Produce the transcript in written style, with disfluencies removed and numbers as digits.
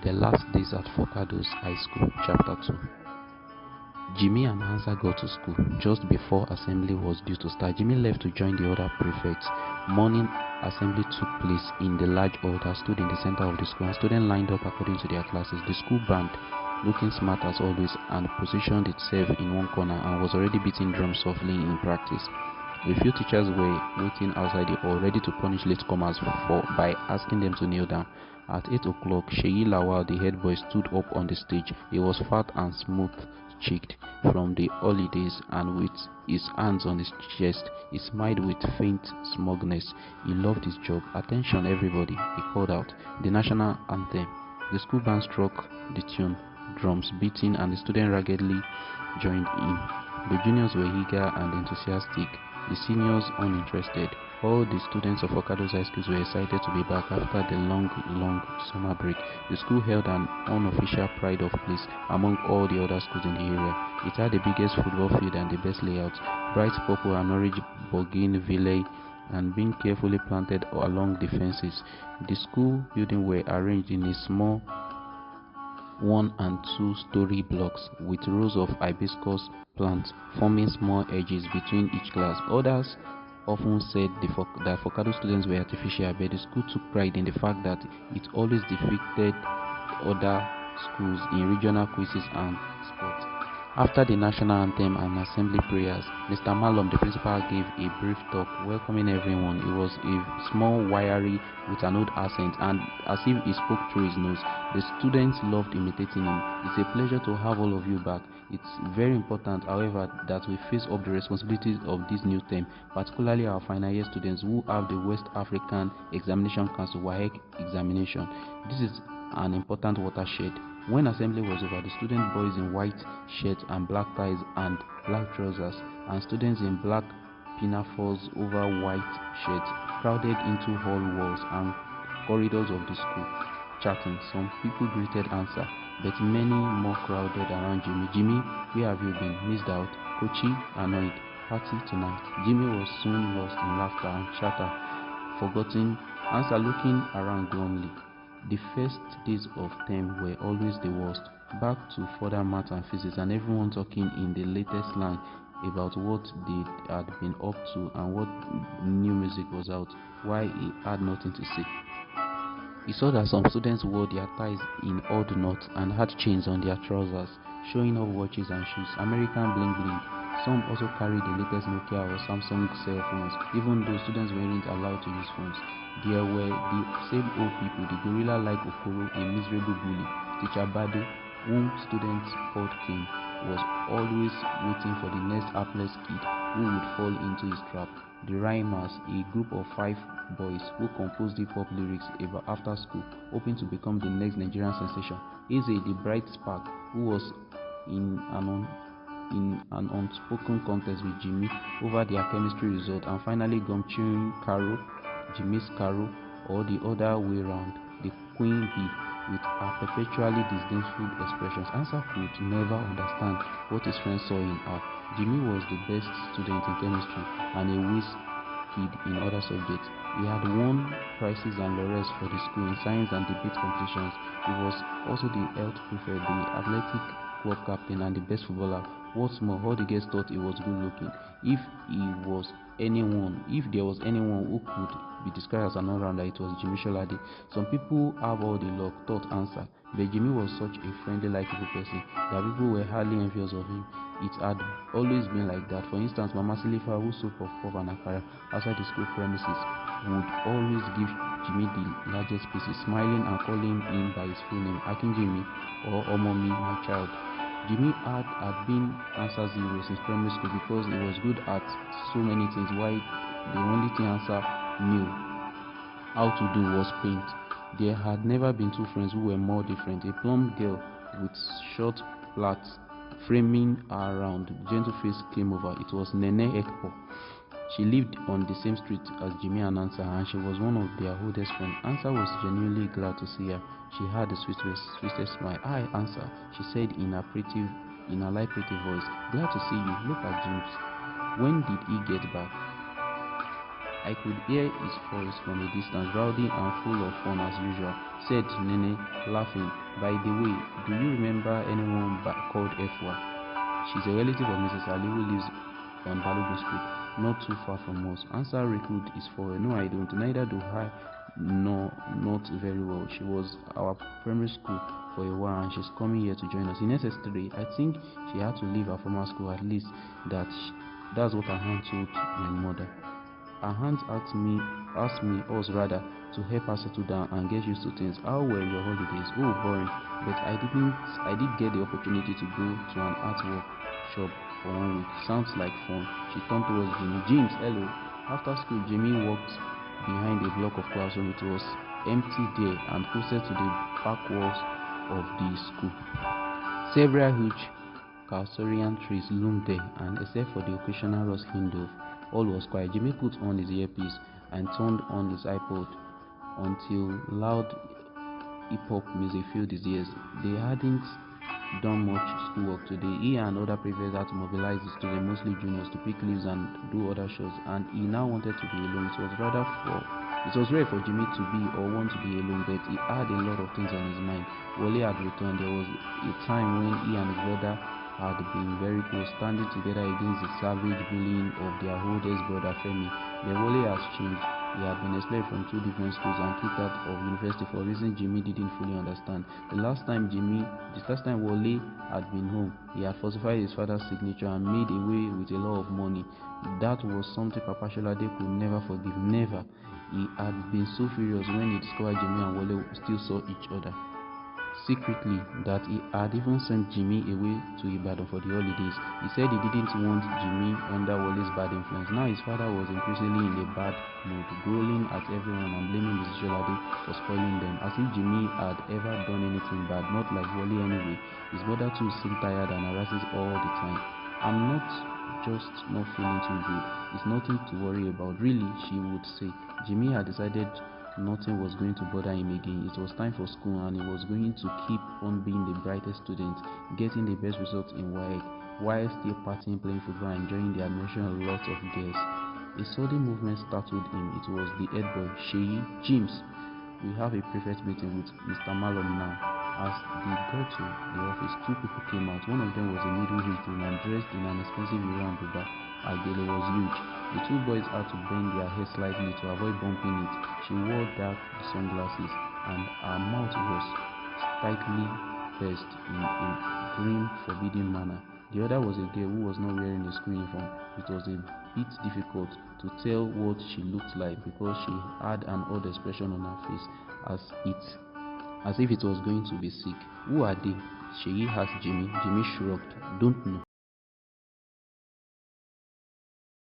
The last days at FORCADOS High School, Chapter 2. Jimmy and Hansa got to school just before assembly was due to start. Jimmy left to join the other prefects. Morning assembly took place in the large hall that stood in the center of the school, and students lined up according to their classes. The school band, looking smart as always, and positioned itself in one corner and was already beating drums softly in practice. A few teachers were waiting outside the hall, ready to punish latecomers by asking them to kneel down. At 8 o'clock, Sheyi Lawal, the head boy, stood up on the stage. He was fat and smooth-cheeked from the holidays, and with his hands on his chest, he smiled with faint smugness. He loved his job. "Attention, everybody," he called out. The national anthem. The school band struck the tune, drums beating, and the students raggedly joined in. The juniors were eager and enthusiastic, the seniors uninterested. All the students of FORCADOS High Schools were excited to be back after the long summer break. The school held an unofficial pride of place among all the other schools in the area. It had the biggest football field and the best layout, bright purple and orange bougainvillea, and being carefully planted along the fences. The school buildings were arranged in a small 1 and 2-story blocks with rows of hibiscus plants forming small edges between each class. Others often said that FORCADOS students were artificial, but the school took pride in the fact that it always defeated other schools in regional quizzes and sports. After the national anthem and assembly prayers, Mr. Malum, the principal, gave a brief talk welcoming everyone. He was a small, wiry, with an old accent, and as if he spoke through his nose. The students loved imitating him. "It's a pleasure to have all of you back. It's very important, however, that we face up the responsibilities of this new term, particularly our final year students who have the West African Examination Council WAEC examination. This is an important watershed." When assembly was over, the student boys in white shirts and black ties and black trousers, and students in black pinafores over white shirts, crowded into hall walls and corridors of the school, chatting. Some people greeted Answer, but many more crowded around Jimmy. "Jimmy, where have you been? Missed out? Kochi? Annoyed? Party tonight?" Jimmy was soon lost in laughter and chatter, forgetting Answer, looking around glumly. The first days of term were always the worst. Back to further math and physics, and everyone talking in the latest slang about what they had been up to and what new music was out, while he had nothing to say. He saw that some students wore their ties in odd knots and had chains on their trousers, showing off watches and shoes, American bling bling. Some also carried the latest Nokia or Samsung cell phones, even though students weren't allowed to use phones. There were the same old people, the gorilla-like Okoro, a miserable bully. Teacher Bade, whom students called King, was always waiting for the next hapless kid who would fall into his trap. The Rhymers, a group of 5 boys who composed hip-hop lyrics after school, hoping to become the next Nigerian sensation. Eze, the bright spark, who was in an unspoken contest with Jimmy over their chemistry result, and finally gum chewing Caro, Jimmy's Caro, or the other way round, the Queen Bee, with her perpetually disdainful expressions. Answer could never understand what his friends saw in her. Jimmy was the best student in chemistry and a whiz kid in other subjects. He had won prizes and laurels for the school in science and debate competitions. He was also the health prefect, the athletic club captain, and the best footballer. What's more, all the girls thought he was good looking. If there was anyone who could be described as an all-rounder, it was Jimmy Sholade. Some people have all the luck, thought Answer, but Jimmy was such a friendly, likable person that people were hardly envious of him. It had always been like that. For instance, Mama Silifa, who sold puff and akara outside the school premises, would always give Jimmy the largest pieces, smiling and calling him by his full name, Akin Jimmy, or Omomi, my child. Jimmy had been Answer's hero since primary school because he was good at so many things, while the only thing Answer knew how to do was paint. There had never been two friends who were more different. A plump girl with short plaits framing her round, gentle face came over. It was Nene Ekpo. She lived on the same street as Jimmy and Answer, and she was one of their oldest friends. Answer was genuinely glad to see her. She had the sweetest smile. "Hi, Answer," she said in a light, pretty voice. "Glad to see you. Look at James. When did he get back?" I could hear his voice from a distance, rowdy and full of fun as usual, said Nene, laughing. By the way, do you remember anyone called Efwa? She's a relative of Mrs. Ali who lives on Balogun Street, not too far from us. Answer recruit is for no, I don't. Neither do I. No, not very well. She was our primary school for a while and she's coming here to join us. In SS3, I think she had to leave her former school, at least that's what her aunt told my mother. Her aunt asked me, us rather, to help her settle down and get used to things. How were your holidays? Oh, boring. But I did get the opportunity to go to an artwork shop for 1 week. Sounds like fun. She turned towards Jimmy. James, hello. After school, Jimmy walked behind a block of classroom. It was empty there and closer to the back walls of the school. Several huge Castorean trees loomed there, and except for the occasional rustling dove, all was quiet. Jimmy put on his earpiece and turned on his iPod until loud hip-hop music filled his ears. They hadn't done much schoolwork today. He and other prefects had to mobilize the students, mostly juniors, to pick leaves and do other chores, and he now wanted to be alone. It was rare for Jimmy to be or want to be alone, but he had a lot of things on his mind. Wale had returned. There was a time when he and his brother had been very close, standing together against the savage bullying of their oldest brother Femi. But Wale has changed. He had been expelled from 2 different schools and kicked out of university for reasons Jimmy didn't fully understand. The last time Wale had been home, he had falsified his father's signature and made away with a lot of money. That was something Papa Sholade could never forgive. Never. He had been so furious when he discovered Jimmy and Wale still saw each other secretly that he had even sent Jimmy away to Ibadan for the holidays. He said he didn't want Jimmy under Wale's bad influence. Now his father was increasingly in a bad mood, growling at everyone and blaming Mrs. Sholade for spoiling them, as if Jimmy had ever done anything bad, not like Wale anyway. His mother too seemed tired and harasses all the time. I'm not just not feeling too good. It's nothing to worry about, really, she would say. Jimmy had decided nothing was going to bother him again. It was time for school and he was going to keep on being the brightest student, getting the best results in WAEC, while still partying, playing football, and enjoying the admiration of lots of girls. A sudden movement startled him. It was the head boy, Sheyi. James, we have a prefect meeting with Mr. Malum now. As they got to the office, 2 people came out. One of them was a middle-aged woman dressed in an expensive Iran buba. Her gele was huge. The 2 boys had to bend their head slightly to avoid bumping it. She wore dark sunglasses and her mouth was tightly pursed in a grim, forbidding manner. The other was a girl who was not wearing a school uniform. It was a bit difficult to tell what she looked like because she had an odd expression on her face, as if it was going to be sick. Who are they? Sheyi asked Jimmy. Jimmy shrugged. Don't know.